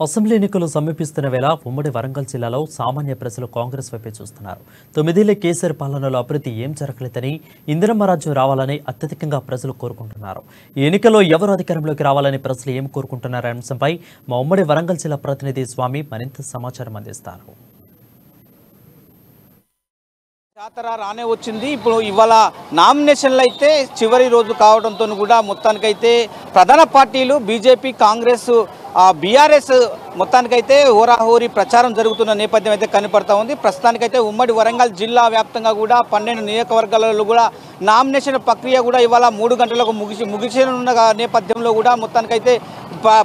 Assembly ఎన్నికలు సమీపిస్తున్న వేళ ఉమ్మడి వరంగల్ జిల్లాలో సామాన్య ప్రజలు కాంగ్రెస్ వైపే చూస్తున్నారు. 9 ఏళ్ల కేసీఆర్ పాలనలో అభివృద్ధి ఏం జరగలేదని, ఇందిరమ్మ రాజ్యం రావాలని అత్యధికంగా ప్రజలు కోరుకుంటున్నారు. ఈ ఎన్నికల్లో ఎవరు అధికారంలోకి రావాలని ప్రజలు ఏం కోరుకుంటున్నారనే అంశంపై మా ఉమ్మడి వరంగల్ జిల్లా ప్రతినిధి స్వామి మరింత సమాచారం అందిస్తారు. జాతర రానే వచ్చింది. ఇప్పుడు ఇవాళ నామినేషన్లు అయితే చివరి రోజు కావడంతో కూడా మొత్తానికైతే ప్రధాన పార్టీలు బీజేపీ, కాంగ్రెస్, బీఆర్ఎస్ మొత్తానికైతే హోరాహోరీ ప్రచారం జరుగుతున్న నేపథ్యం అయితే కనపడతా ఉంది. ప్రస్తుతానికైతే ఉమ్మడి వరంగల్ జిల్లా వ్యాప్తంగా కూడా 12 నియోజకవర్గాలలో కూడా నామినేషన్ ప్రక్రియ కూడా ఇవాళ 3 గంటలకు ముగిసిన నేపథ్యంలో కూడా మొత్తానికైతే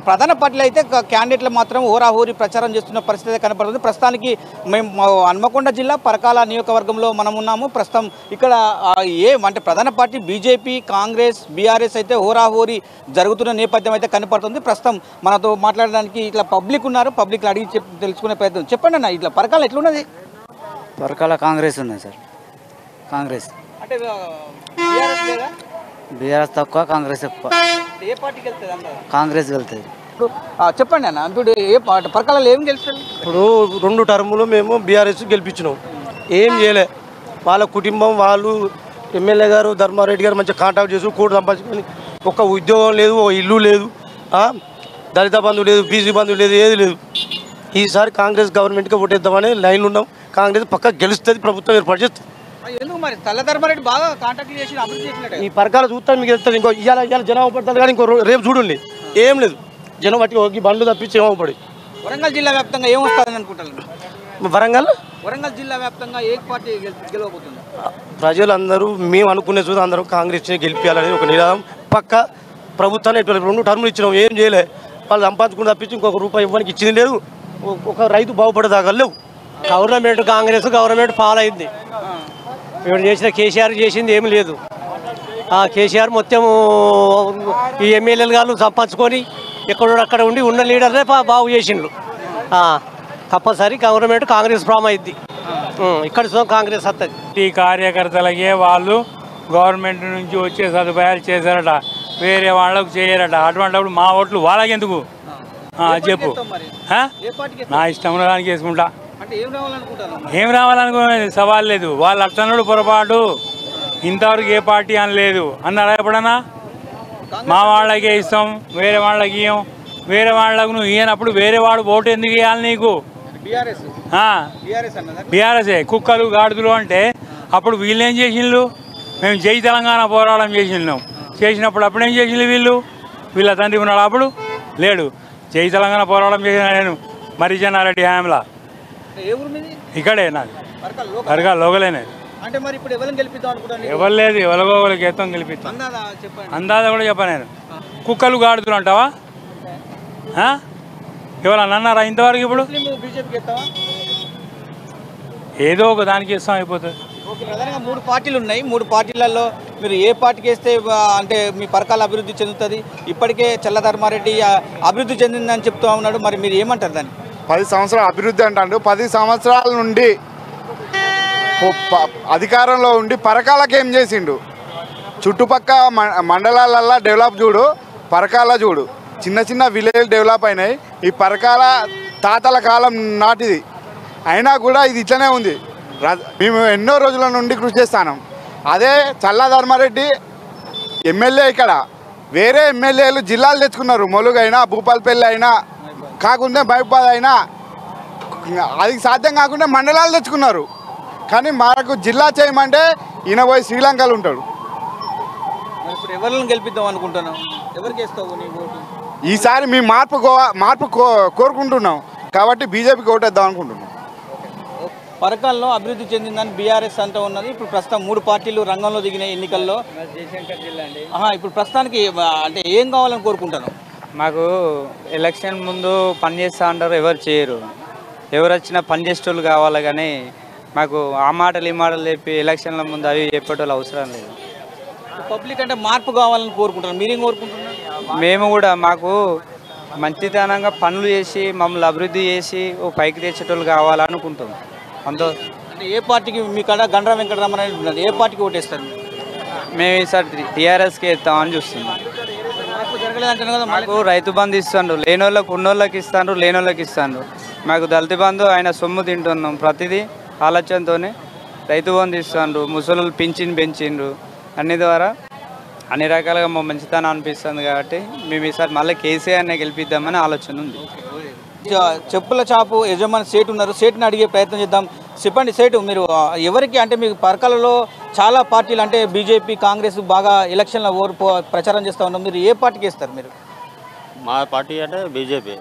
ప్రధాన పార్టీలు అయితే క్యాండిడేట్లు మాత్రం హోరాహోరీ ప్రచారం చేస్తున్న పరిస్థితి కనపడుతుంది. ప్రస్తుతానికి మేము హన్మకొండ జిల్లా పరకాల నియోజకవర్గంలో మనం ఉన్నాము. ప్రస్తుతం ఇక్కడ అంటే ప్రధాన పార్టీ బీజేపీ, కాంగ్రెస్, బీఆర్ఎస్ అయితే హోరాహోరీ జరుగుతున్న నేపథ్యం అయితే కనపడుతుంది. ప్రస్తుతం మనతో మాట్లాడడానికి ఇట్లా పబ్లిక్ ఉన్నారు. పబ్లిక్ అడిగి తెలుసుకునే ప్రయత్నం. చెప్పండి అన్న, ఇట్లా పరకాల ఎట్లున్నది? పరకాల కాంగ్రెస్ ఉన్నది సార్. కాంగ్రెస్ అంటే బీఆర్ఎస్ లేదా? బీఆర్ఎస్ తక్కువ, కాంగ్రెస్ ఎక్కువ. ఏ పార్టీకి వెళ్తుంది అన్నారు? కాంగ్రెస్ వెళ్తుంది. ఇప్పుడు చెప్పండి అన్న, ఇప్పుడు ఏ పరకాలలో ఏం గెలుస్తుంది? ఇప్పుడు 2 టర్ములు మేము బీఆర్ఎస్ గెలిపించినాం. ఏం చేయలే. వాళ్ళ కుటుంబం వాళ్ళు ఎమ్మెల్యే గారు ధర్మారెడ్డి గారు మంచిగా కాంటాక్ట్ చేసి కోర్టు సంపాదించుకొని ఒక్క ఉద్యోగం లేదు, ఒక ఇల్లు లేదు, దళిత బంధువు లేదు, బీసీ బంధువు లేదు, ఏది లేదు. ఈసారి కాంగ్రెస్ గవర్నమెంట్కి ఓటేద్దామని లైన్లు ఉన్నాం. కాంగ్రెస్ పక్క గెలుస్తుంది, ప్రభుత్వం ఏర్పాటు చేస్తుంది. ఎందుకు మరి తెల్ల ధర్మారెడ్డి బాగా కాంటాక్ట్ చేసి అభివృద్ధి చేసినట్టు ఈ పరకాల చూస్తాను మీకు వెళ్తుంది. ఇంకో ఇవాళ జనం పడతారు కానీ ఇంకో రేపు చూడండి ఏం లేదు. జనం బట్టి ఒక బండ్లు తప్పించి ఏమవుపడి. వరంగల్ జిల్లా వ్యాప్తంగా ఏమొస్తుందని అనుకుంటారు? వరంగల్ జిల్లా వ్యాప్తంగా ఏ పార్టీ గెలవబోతుంది? ప్రజలందరూ మేము అనుకునే చూద్దాం, అందరూ కాంగ్రెస్ గెలిపించాలని ఒక నినాదం. పక్క ప్రభుత్వాన్ని 2 టర్ములు ఇచ్చినాం, ఏం చేయలే. వాళ్ళు సంపాదించుకుని తప్పించి ఇంకొక రూపాయి ఇవ్వడానికి ఇచ్చింది లేదు. ఒక రైతు బాగుపడేదాకా లేవు. గవర్నమెంట్ కాంగ్రెస్ గవర్నమెంట్ ఫాలో అయింది. ఇప్పుడు చేసిన కేసీఆర్ చేసింది ఏమి లేదు. కేసీఆర్ మొత్తం ఈ ఎమ్మెల్యేలు గారు సంపాదించుకొని ఎక్కడక్కడ ఉండి ఉన్న లీడర్నే బాగు చేసిండ్రు. తప్పనిసరి గవర్నమెంట్ కాంగ్రెస్ ఫామ్ అయింది. ఇక్కడ కాంగ్రెస్ వస్తుంది. ఈ కార్యకర్తలకే వాళ్ళు గవర్నమెంట్ నుంచి వచ్చే సదుపాయాలు చేశారట, వేరే వాళ్ళకు చేయరట. అటువంటిప్పుడు మా ఓట్లు వాళ్ళకెందుకు చెప్పు? నా ఇష్టం దానికి వేసుకుంటా. ఏం రావాలనుకునేది సవాల్ లేదు. వాళ్ళ అట్టనుడు పొరపాటు. ఇంతవరకు ఏ పార్టీ అని లేదు అన్నారా ఎప్పుడన్నా? మా వాళ్ళకే ఇస్తాం, వేరే వాళ్ళకి ఇయ్యం. వేరే వాళ్ళకు నువ్వు ఇయ్యనప్పుడు వేరే వాడు ఓటు ఎందుకు ఇవ్వాలి నీకు? బీఆర్ఎస్ఏ కుక్కలు గాడిదలు అంటే అప్పుడు వీళ్ళు ఏం చేసిండ్రు? మేము జై తెలంగాణ పోరాటం చేసినప్పుడు అప్పుడేం చేసిండ్రు వీళ్ళ తండ్రి ఉన్నాడు, అప్పుడు లేడు. జై తెలంగాణ పోరాటం చేసిన నేను మరిజన్నారెడ్డి హయాంలా. ఇక్కడే నాకు పరకాల లోకలేనే. ఎవరు లేదు, ఎవరికో ఒకరికి ఎత్తం గెలిపిస్తాం. అందాజ కూడా చెప్పాను నేను. కుక్కలు గాడుతులు అంటావా? ఎవరన్నా అన్నారా ఇంతవరకు? ఇప్పుడు ఏదో ఒక దానికి ఇస్తాం, అయిపోతుంది. ప్రధానంగా 3 పార్టీలు ఉన్నాయి. 3 పార్టీలలో మీరు ఏ పార్టీకి వేస్తే అంటే మీ పరకాల అభివృద్ధి చెందుతుంది? ఇప్పటికే చల్లధర్మారెడ్డి అభివృద్ధి చెందిందని చెప్తూ ఉన్నాడు. మరి మీరు ఏమంటారు దాన్ని? 10 సంవత్సరాల అభివృద్ధి అంటాడు. 10 సంవత్సరాల నుండి అధికారంలో ఉండి పరకాలకి ఏం చేసిండు? చుట్టుపక్క మండలాలల్లో డెవలప్ చూడు, పరకాల చూడు. చిన్న చిన్న విలేజ్ డెవలప్ అయినాయి. ఈ పరకాల తాతల కాలం నాటిది అయినా కూడా ఇది ఇట్లనే ఉంది. మేము ఎన్నో రోజుల నుండి కృషి చేస్తాను. అదే చల్లధర్మారెడ్డి ఎమ్మెల్యే ఇక్కడ వేరే ఎమ్మెల్యేలు జిల్లాలు తెచ్చుకున్నారు. ములుగైనా, భూపాలపల్లి అయినా, కాకుండా మహబూబాద్ అయినా, అది సాధ్యం కాకుండా మండలాలు తెచ్చుకున్నారు. కానీ మనకు జిల్లా చేయమంటే ఈయన పోయి శ్రీలంకలో ఉంటాడు. ఇప్పుడు ఎవరిని గెలిపిద్దాం అనుకుంటున్నాం? ఎవరికి వేస్తావు నీ ఓటు? ఈసారి మీ మార్పు కోరుకుంటున్నాం కాబట్టి బీజేపీకి ఓటేద్దాం అనుకుంటున్నాం. పరకాల్లో అభివృద్ధి చెందిందని బీఆర్ఎస్ అంటూ ఉన్నది. ఇప్పుడు ప్రస్తుతం 3 పార్టీలు రంగంలో దిగిన ఎన్నికల్లో. ఇప్పుడు ప్రస్తుతానికి అంటే ఏం కావాలని కోరుకుంటున్నాం? మాకు ఎలక్షన్ ముందు పని చేస్తా అంటారు, ఎవరు చేయరు. ఎవరు వచ్చినా పని చేసేటోళ్ళు కావాలి. కానీ మాకు ఆ మాటలు ఈ మాటలు చెప్పి ఎలక్షన్ల ముందు అవి చెప్పేటోళ్ళు అవసరం లేదు. పబ్లిక్ అంటే మార్పు కావాలని కోరుకుంటున్నాం. మీరేం కోరుకుంటున్నారు? మేము కూడా మాకు మంచితనంగా పనులు చేసి మమ్మల్ని అభివృద్ధి చేసి ఓ పైకి తెచ్చేటోళ్ళు కావాలనుకుంటాం. అంటే ఏ పార్టీకి మీ కాడ గండ్ర వెంకటరమణ ఏ పార్టీకి ఓటేస్తారు? మేము ఈసారి టీఆర్ఎస్కి వేస్తామని చూస్తున్నాం. జరగలేదంటారు కదా. మాకు రైతు బంధు ఇస్తాండ్రు, లేనోళ్ళకి ఉన్నోళ్ళకి ఇస్తాండ్రు, లేనోళ్ళకి ఇస్తాండ్రు. మాకు దళిత బంధు ఆయన సొమ్ము తింటున్నాం ప్రతిదీ ఆలోచనతోనే. రైతు బంధు ఇస్తాండ్రు, ముసలు పింఛన్ పెంచిండ్రు, అన్ని ద్వారా అన్ని రకాలుగా మా మంచితనం అనిపిస్తుంది. కాబట్టి మేము ఈసారి మళ్ళీ కేసీఆర్నే గెలిపిద్దామని ఆలోచన ఉంది. చెప్పుల షాపు యజమాని సేటు ఉన్నారు, సేటుని అడిగే ప్రయత్నం చేద్దాం. చెప్పండి సేటు, మీరు ఎవరికి అంటే మీకు పరకాలలో చాలా పార్టీలు అంటే బీజేపీ కాంగ్రెస్ బాగా ఎలక్షన్ల ప్రచారం చేస్తూ ఉన్నాం, మీరు ఏ పార్టీకి ఇస్తారు? మీరు మా పార్టీ అంటే బీజేపీ.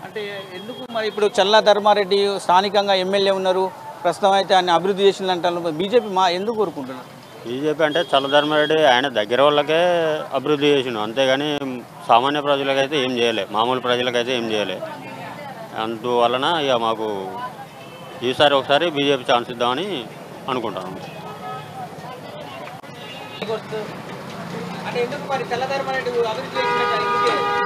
అంటే ఎందుకు మరి ఇప్పుడు చల్లా ధర్మారెడ్డి స్థానికంగా ఎమ్మెల్యే ఉన్నారు, ప్రస్తుతం అయితే ఆయన అభివృద్ధి చేసింది అంటారు, బీజేపీ ఎందుకు కోరుకుంటున్నారు? బీజేపీ అంటే చల్లధర్మారెడ్డి ఆయన దగ్గర వాళ్ళకే అభివృద్ధి చేసిండు, అంతేగాని సామాన్య ప్రజలకైతే ఏం చేయలే, మామూలు ప్రజలకైతే ఏం చేయలే. అందువలన ఇక మాకు ఈసారి ఒకసారి బీజేపీ ఛాన్స్ ఇద్దామని అనుకుంటాను.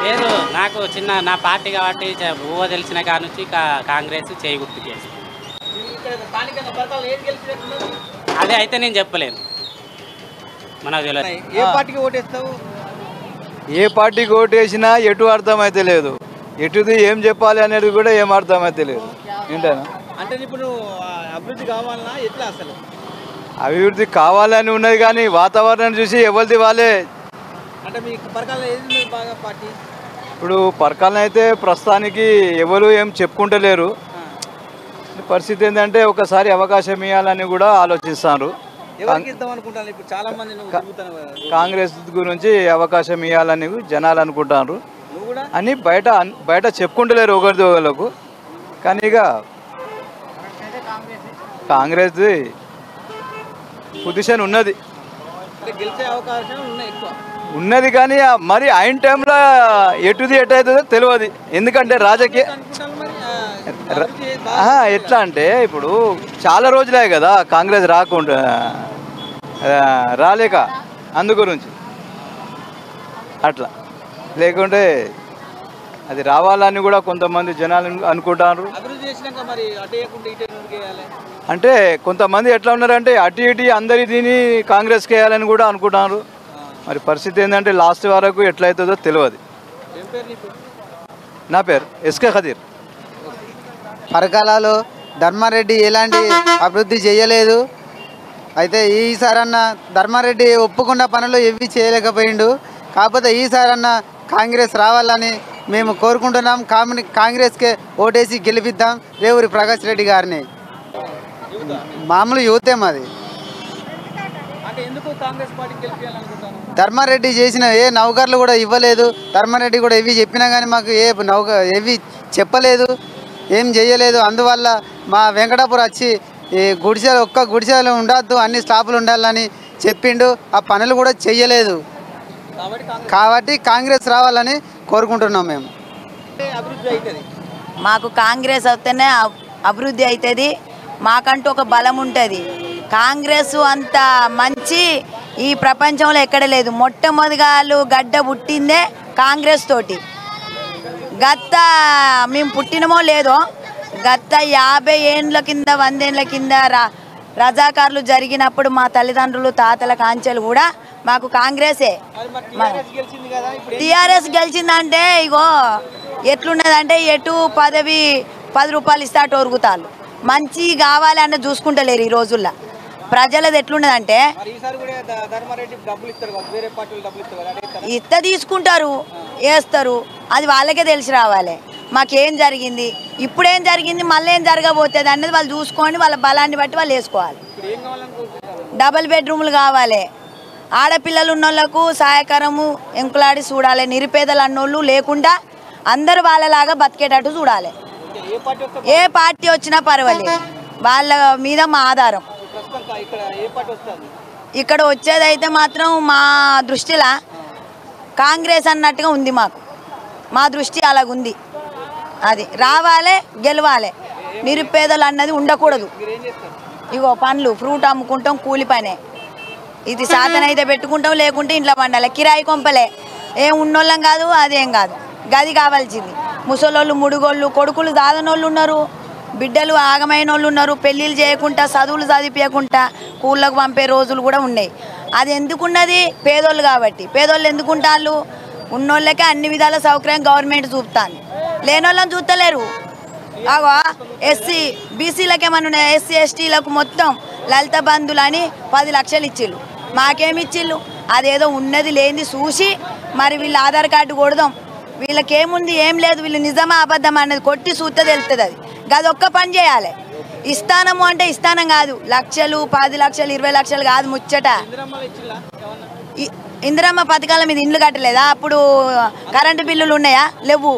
లేదు, నాకు చిన్న నా పార్టీ కాబట్టి ఊహ తెలిసిన కాడ నుంచి కాంగ్రెస్ చేయి గుర్తు చేసి అదే అయితే నేను చెప్పలేను. మనకు తెలియదు. ఏ పార్టీకి ఓటేస్తావు? ఏ పార్టీకి ఓటేసినా ఎటు అర్థమైతే లేదు, ఎటుది ఏం చెప్పాలి అనేది కూడా ఏం అర్థమైతే లేదు. ఏంటన్నా అంటే ఇప్పుడు అభివృద్ధి కావాలన్నా ఎట్లా? అసలు అభివృద్ధి కావాలని ఉన్నది కానీ వాతావరణం చూసి ఎవరిది వాళ్ళే. అంటే మీకు పరకాలలో ఏది బాగా పార్టీ? ఇప్పుడు పరకాలను అయితే ప్రస్తుతానికి ఎవరు ఏం చెప్పుకుంటలేరు. పరిస్థితి ఏంటంటే ఒకసారి అవకాశం ఇవ్వాలని కూడా ఆలోచిస్తున్నారు. కాంగ్రెస్ గురించి అవకాశం ఇవ్వాలని జనాలు అనుకుంటున్నారు అని బయట చెప్పుకుంటలేరు ఒకరిది ఒకరికి. కానీ ఇక కాంగ్రెస్ పొజిషన్ ఉన్నది ఉన్నది కానీ మరి అయిన టైంలో ఎటుది ఎటవుతుందో తెలియదు. ఎందుకంటే రాజకీయ ఎట్లా అంటే ఇప్పుడు చాలా రోజులే కదా కాంగ్రెస్ రాలేక, అందు గురించి అట్లా. లేకుంటే అది రావాలని కూడా కొంతమంది జనాలు అనుకుంటారు. అంటే కొంతమంది ఎట్లా ఉన్నారంటే అటు ఇటు అందరి దీన్ని కాంగ్రెస్కి వేయాలని కూడా అనుకుంటున్నారు. మరి పరిస్థితి ఏంటంటే లాస్ట్ వరకు ఎట్లయితుందో తెలియదు. నా పేరు ఎస్కే ఖదీర్. పరకాలలో ధర్మారెడ్డి ఎలాంటి అభివృద్ధి చేయలేదు. అయితే ఈసారన్న ధర్మారెడ్డి ఒప్పుకున్న పనులు ఏవి చేయలేకపోయిండు. కాకపోతే ఈసారన్న కాంగ్రెస్ రావాలని మేము కోరుకుంటున్నాం. కాంగ్రెస్కే ఓటేసి గెలిపిద్దాం రేవూరి ప్రకాష్ రెడ్డి గారిని. మామూలు యువతే మాది. ధర్మారెడ్డి చేసిన ఏ నౌకర్లు కూడా ఇవ్వలేదు. ధర్మారెడ్డి కూడా ఏవి చెప్పినా కానీ మాకు ఏవి చెప్పలేదు, ఏం చేయలేదు. అందువల్ల మా వెంకటాపురం వచ్చి ఈ ఒక్క గుడిసెలు ఉండద్దు, అన్ని స్టాపులు ఉండాలని చెప్పిండు. ఆ పనులు కూడా చెయ్యలేదు. కాబట్టి కాంగ్రెస్ రావాలని కోరుకుంటున్నాం మేము. మాకు కాంగ్రెస్ వస్తేనే అభివృద్ధి అవుతుంది, మాకంటూ ఒక బలం ఉంటుంది. కాంగ్రెస్ అంత మంచి ఈ ప్రపంచంలో ఎక్కడ లేదు. మొట్టమొదటిగాలు గడ్డ పుట్టిందే కాంగ్రెస్ తోటి. మేము పుట్టినమో లేదో గత 50 ఏండ్ల కింద 100 ఏండ్ల కింద రజాకారులు జరిగినప్పుడు మా తల్లిదండ్రులు తాతల కాంచెలు కూడా మాకు కాంగ్రెసే. టీఆర్ఎస్ గెలిచిందంటే ఇగో ఎట్లున్నదంటే ఎటు పదవి 10 రూపాయలు ఇస్తే అటు ఒరుగుతారు. మంచి కావాలి అంటే చూసుకుంటలేరు ఈ రోజుల్లో. ప్రజలది ఎట్లున్నదంటే తీసుకుంటారు, వేస్తారు, అది వాళ్ళకే తెలిసి రావాలి మాకేం జరిగింది, ఇప్పుడేం జరిగింది, మళ్ళీ ఏం జరగబోతుంది అనేది వాళ్ళు చూసుకొని వాళ్ళ బలాన్ని బట్టి వాళ్ళు వేసుకోవాలి. డబుల్ బెడ్రూమ్లు కావాలి, ఆడపిల్లలు ఉన్నోళ్లకు సహాయకరము ఎంకులాడి చూడాలి, నిరుపేదలు అన్నోళ్ళు లేకుండా అందరు వాళ్ళలాగా బతికేటట్టు చూడాలి. ఏ పార్టీ వచ్చినా పర్వాలేదు, వాళ్ళ మీద మా ఆధారం. ఇక్కడ వచ్చేదైతే మాత్రం మా దృష్టిలో కాంగ్రెస్ అన్నట్టుగా ఉంది. మా దృష్టి అలాగుంది. అది రావాలి, గెలవాలి. నిరుపేదలు అన్నది ఉండకూడదు. ఇగో పనులు ఫ్రూట్ అమ్ముకుంటాం, కూలి పనే. ఇది సాధనైతే పెట్టుకుంటాం, లేకుంటే ఇంట్లో పండాలి. కిరాయి కొంపలే, ఏం ఉన్నోళ్ళం కాదు, అదేం కాదు. గది కావాల్సింది. ముసలోళ్ళు, ముడుగోళ్ళు, కొడుకులు దాదనోళ్ళు ఉన్నారు, బిడ్డలు ఆగమైన వాళ్ళు ఉన్నారు. పెళ్ళిళ్ళు చేయకుండా, చదువులు చదివించకుండా కూళ్ళకు పంపే రోజులు కూడా ఉన్నాయి. అది ఎందుకున్నది? పేదోళ్ళు కాబట్టి. పేదోళ్ళు ఎందుకుంటారు? ఉన్నోళ్ళకే అన్ని విధాల సౌకర్యం గవర్నమెంట్ చూపుతాను, లేనోళ్ళని చూస్తలేరు. అగో ఎస్సీ బీసీలకు ఏమన్నా ఉన్నాయి, ఎస్సీ ఎస్టీలకు మొత్తం లలిత బంధువులు అని 10 లక్షలు ఇచ్చిళ్ళు. మాకేమి ఇచ్చిళ్ళు? అదేదో ఉన్నది లేనిది చూసి మరి వీళ్ళు ఆధార్ కార్డు కొడదాం, వీళ్ళకేముంది ఏం లేదు, వీళ్ళు నిజమా అబద్ధం అన్నది కొట్టి చూస్తే తెలుస్తుంది. అది ఒక్క పని చేయాలి. ఇస్తానము అంటే ఇస్తానం కాదు, లక్షలు 10 లక్షలు 20 లక్షలు కాదు ముచ్చట. ఇందిరమ్మ పథకాల మీద ఇండ్లు కట్టలేదా? అప్పుడు కరెంటు బిల్లులు ఉన్నాయా? లేవు.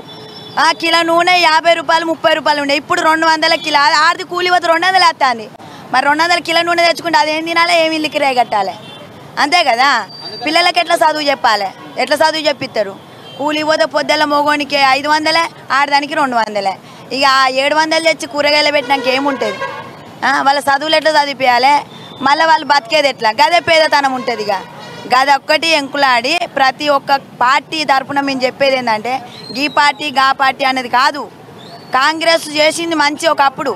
కిలో నూనె 50 రూపాయలు 30 రూపాయలు ఉండే, ఇప్పుడు 200 కిలో. ఆడిది కూలి పోతే 200 వేస్తుంది. మరి 200 కిలో నూనె తెచ్చుకుంటే అదేం తినాలి, ఏమి ఇల్లు కిరాయి కట్టాలి? అంతే కదా. పిల్లలకి ఎట్లా చదువు చెప్పాలి, ఎట్లా చదువు చెప్పిస్తారు? కూలి పోతే పొద్దుల మోగోనికి 500, ఆడదానికి 200. ఇక 700 తెచ్చి కూరగాయలు పెట్టినాక ఏముంటుంది? వాళ్ళ చదువులు ఎట్లా చదివిపోయాలి? మళ్ళీ వాళ్ళు బతికేది ఎట్లా? గదే పేదతనం ఉంటుంది. ఇక గది ఒక్కటి ఎంకులాడి ప్రతి ఒక్క పార్టీ తరఫున మేము చెప్పేది ఏంటంటే ఈ పార్టీ గా పార్టీ అనేది కాదు. కాంగ్రెస్ చేసింది మంచి ఒకప్పుడు,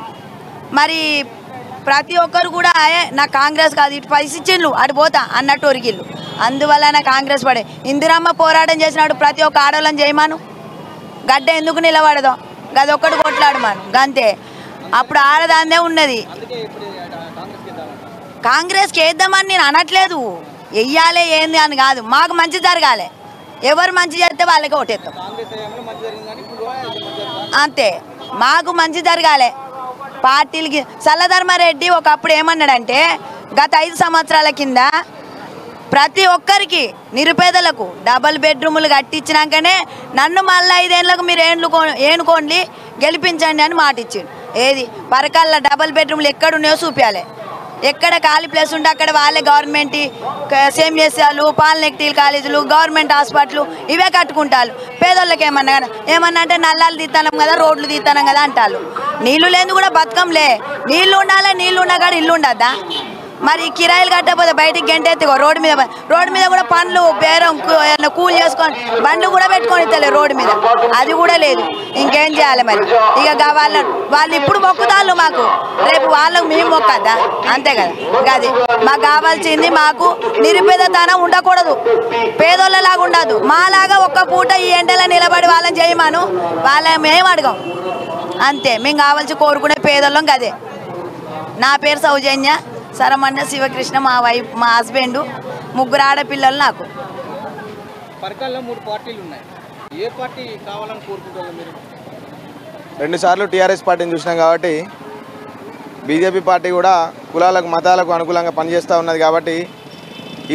మరి ప్రతి ఒక్కరు కూడా నా కాంగ్రెస్ కాదు ఇటు పైసి ఇచ్చిళ్ళు అటు పోతా అన్నట్టు ఒరిగిళ్ళు. అందువల్ల కాంగ్రెస్ పడే ఇందిరమ్మ పోరాటం చేసినట్టు ప్రతి ఒక్క ఆడవాళ్ళని చేయమాను, గడ్డ ఎందుకు నిలబడదాం, గది ఒక్కటి కొట్లాడమాను గంతే. అప్పుడు ఆడదాందే ఉన్నది. కాంగ్రెస్కి వేద్దామని నేను అనట్లేదు, వెయ్యాలి ఏంది అని కాదు, మాకు మంచి జరగాలి. ఎవరు మంచి చేస్తే వాళ్ళకి ఓటేస్తాం అంతే. మాకు మంచి జరగాలి. పార్టీలకి చల్లధర్మారెడ్డి ఒకప్పుడు ఏమన్నాడంటే గత 5 సంవత్సరాల కింద ప్రతి ఒక్కరికి నిరుపేదలకు డబల్ బెడ్రూములు కట్టించినాకనే నన్ను మళ్ళీ 5 ఏళ్ళకు మీరు ఏనుకోండి గెలిపించండి అని మాట ఇచ్చిండు. ఏది పరకాల డబల్ బెడ్రూములు ఎక్కడున్నాయో చూపించాలి. ఎక్కడ ఖాళీ ప్లేస్ ఉంటే అక్కడ వాళ్ళే గవర్నమెంట్ సేమ్యాలు, పాలిటెక్నికల్ కాలేజీలు, గవర్నమెంట్ హాస్పిటల్ ఇవే కట్టుకుంటారు. పేదోళ్ళకి ఏమన్నా అంటే నల్లాలు తీస్తాం కదా, రోడ్లు తీస్తాం కదా అంటారు. నీళ్లు లేని కూడా బతకంలే, నీళ్లు ఉండాలి, నీళ్లు ఉన్నా కూడా ఇల్లు ఉండద్దా? మరి కిరాయిలు కట్టకపోతే బయటికి గంటెత్తుకో రోడ్డు మీద కూడా పండ్లు బేరం కూలి చేసుకొని బండ్లు కూడా పెట్టుకొని ఇస్తలే రోడ్డు మీద, అది కూడా లేదు. ఇంకేం చేయాలి మరి? ఇక వాళ్ళు ఇప్పుడు మొక్కుతాళ్ళు మాకు, రేపు వాళ్ళకు మేము మొక్కద్దా? అంతే కదా. అది మాకు కావాల్సింది, మాకు నిరుపేదతనం ఉండకూడదు, పేదోళ్ళలాగా ఉండదు. మాలాగా ఒక్క పూట ఈ ఎండలో నిలబడి వాళ్ళని చేయమాను, వాళ్ళని మేము అడగం అంతే. మేము కావాల్సి కోరుకునే పేదోళ్ళం కదే. నా పేరు సౌజన్య, సరమన్న శివకృష్ణ మా హస్బెండ్, 3 ఆడపిల్లలు నాకు. పరకాల్లో 3 పార్టీలు ఉన్నాయి, ఏ పార్టీ కావాలని కోరుకుంటారు మీరు? 2 సార్లు టీఆర్ఎస్ పార్టీని చూసినాం కాబట్టి బీజేపీ పార్టీ కూడా కులాలకు మతాలకు అనుకూలంగా పనిచేస్తూ ఉన్నది కాబట్టి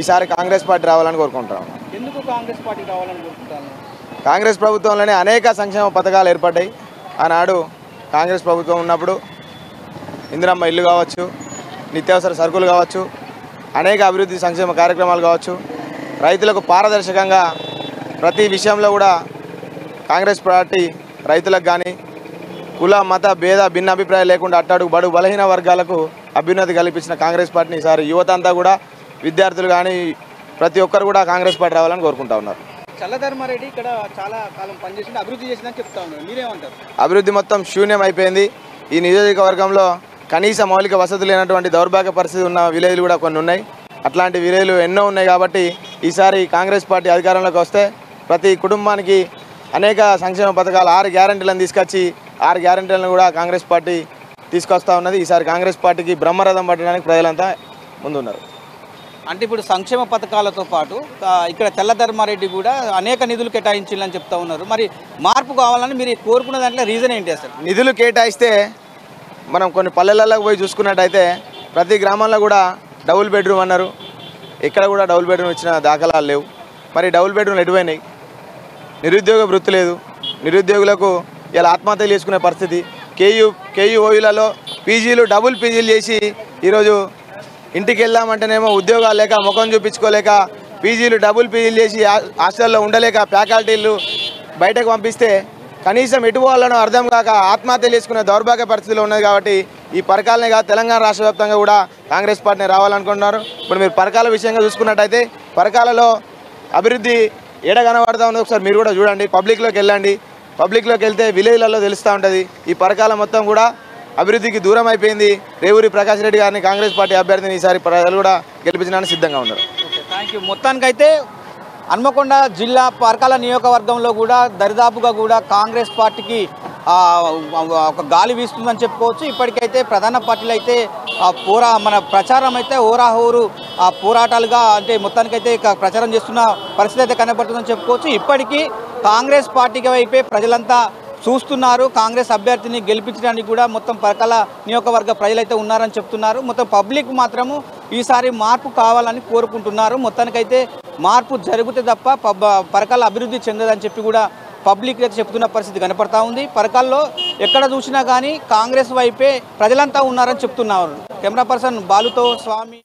ఈసారి కాంగ్రెస్ పార్టీ రావాలని కోరుకుంటాం. ఎందుకు కాంగ్రెస్ పార్టీ రావాలని కోరుకుంటాను? కాంగ్రెస్ ప్రభుత్వంలోనే అనేక సంక్షేమ పథకాలు ఏర్పడ్డాయి. ఆనాడు కాంగ్రెస్ ప్రభుత్వం ఉన్నప్పుడు ఇందిరమ్మ ఇల్లు కావచ్చు, నిత్యావసర సరుకులు కావచ్చు, అనేక అభివృద్ధి సంక్షేమ కార్యక్రమాలు కావచ్చు, రైతులకు పారదర్శకంగా ప్రతి విషయంలో కూడా కాంగ్రెస్ పార్టీ రైతులకు కానీ కుల మత భేద భిన్న అభిప్రాయాలు లేకుండా అట్టాడు బడు బలహీన వర్గాలకు అభ్యున్నతి కల్పించిన కాంగ్రెస్ పార్టీని ఈసారి యువత అంతా కూడా విద్యార్థులు కానీ ప్రతి ఒక్కరు కూడా కాంగ్రెస్ పార్టీ రావాలని కోరుకుంటా ఉన్నారు. చల్లధర్మారెడ్డి ఇక్కడ చాలా కాలం పనిచేసి అభివృద్ధి చేసిందని చెప్తా ఉన్నారు, మీరేమంటారు? అభివృద్ధి మొత్తం శూన్యం అయిపోయింది. ఈ నియోజకవర్గంలో కనీస మౌలిక వసతులు లేనటువంటి దౌర్భాగ్య పరిస్థితి ఉన్న విలేజ్లు కూడా కొన్ని ఉన్నాయి. అట్లాంటి విలేజ్లు ఎన్నో ఉన్నాయి కాబట్టి ఈసారి కాంగ్రెస్ పార్టీ అధికారంలోకి వస్తే ప్రతి కుటుంబానికి అనేక సంక్షేమ పథకాలు 6 గ్యారెంటీలను తీసుకొచ్చి 6 గ్యారెంటీలను కూడా కాంగ్రెస్ పార్టీ తీసుకొస్తా ఉన్నది. ఈసారి కాంగ్రెస్ పార్టీకి బ్రహ్మరథం పట్టడానికి ప్రజలంతా ముందున్నారు. అంటే ఇప్పుడు సంక్షేమ పథకాలతో పాటు ఇక్కడ తెల్లధర్మారెడ్డి కూడా అనేక నిధులు కేటాయించాలని చెప్తా ఉన్నారు. మరి మార్పు కావాలని మీరు కోరుకున్న దాంట్లో రీజన్ ఏంటి అసలు? నిధులు కేటాయిస్తే మనం కొన్ని పల్లెలకు పోయి చూసుకున్నట్టయితే ప్రతి గ్రామంలో కూడా డబుల్ బెడ్రూమ్ అన్నారు, ఎక్కడ కూడా డబుల్ బెడ్రూమ్ ఇచ్చిన దాఖలాలు లేవు. మరి డబుల్ బెడ్రూమ్ ఎటువైనాయి? నిరుద్యోగ వృత్తి లేదు, నిరుద్యోగులకు ఇలా ఆత్మహత్యలు చేసుకునే పరిస్థితి. కేయూఓయూలలో పీజీలు డబుల్ పీజీలు చేసి ఈరోజు ఇంటికి వెళ్దామంటేనేమో ఉద్యోగాలు లేక ముఖం చూపించుకోలేక పీజీలు డబుల్ పీజీలు చేసి హాస్టల్లో ఉండలేక ఫ్యాకల్టీలు బయటకు పంపిస్తే కనీసం ఎటు పోవాలనో అర్థం కాక ఆత్మహత్యలు చేసుకునే దౌర్భాగ్య పరిస్థితిలో ఉన్నది. కాబట్టి ఈ పరకాలనే కాదు తెలంగాణ రాష్ట్ర వ్యాప్తంగా కూడా కాంగ్రెస్ పార్టీని రావాలనుకుంటున్నారు. ఇప్పుడు మీరు పరకాల విషయంగా చూసుకున్నట్టయితే పరకాలలో అభివృద్ధి ఏడ కనబడతా ఉన్నది ఒకసారి మీరు కూడా చూడండి, పబ్లిక్లోకి వెళ్ళండి. పబ్లిక్లోకి వెళ్తే విలేజ్లలో తెలుస్తూ ఉంటుంది. ఈ పరకాల మొత్తం కూడా అభివృద్ధికి దూరం అయిపోయింది. రేవూరి ప్రకాష్ రెడ్డి గారిని కాంగ్రెస్ పార్టీ అభ్యర్థిని ఈసారి ప్రజలు కూడా గెలిపించడానికి సిద్ధంగా ఉన్నారు. Thank you. మొత్తానికైతే హన్మకొండ జిల్లా పరకాల నియోజకవర్గంలో కూడా దరిదాపుగా కూడా కాంగ్రెస్ పార్టీకి ఒక గాలి వీస్తుందని చెప్పుకోవచ్చు. ఇప్పటికైతే ప్రధాన పార్టీలు అయితే మన ప్రచారం అయితే హోరాహోరు పోరాటాలుగా అంటే మొత్తానికైతే ప్రచారం చేస్తున్న పరిస్థితి అయితే కనబడుతుందని చెప్పుకోవచ్చు. ఇప్పటికీ కాంగ్రెస్ పార్టీకి వైపే ప్రజలంతా చూస్తున్నారు. కాంగ్రెస్ అభ్యర్థిని గెలిపించడానికి కూడా మొత్తం పరకాల నియోజకవర్గ ప్రజలైతే ఉన్నారని చెప్తున్నారు. మొత్తం పబ్లిక్ మాత్రము ఈసారి మార్పు కావాలని కోరుకుంటున్నారు. మొత్తానికైతే మార్పు జరిగితే తప్ప పరకాల అభివృద్ధి చెందదని చెప్పి కూడా పబ్లిక్ అయితే చెప్తున్న పరిస్థితి కనపడతా ఉంది. పరకాల్లో ఎక్కడ చూసినా కానీ కాంగ్రెస్ వైపే ప్రజలంతా ఉన్నారని చెప్తున్నారు. కెమెరా పర్సన్ బాలుతో స్వామి.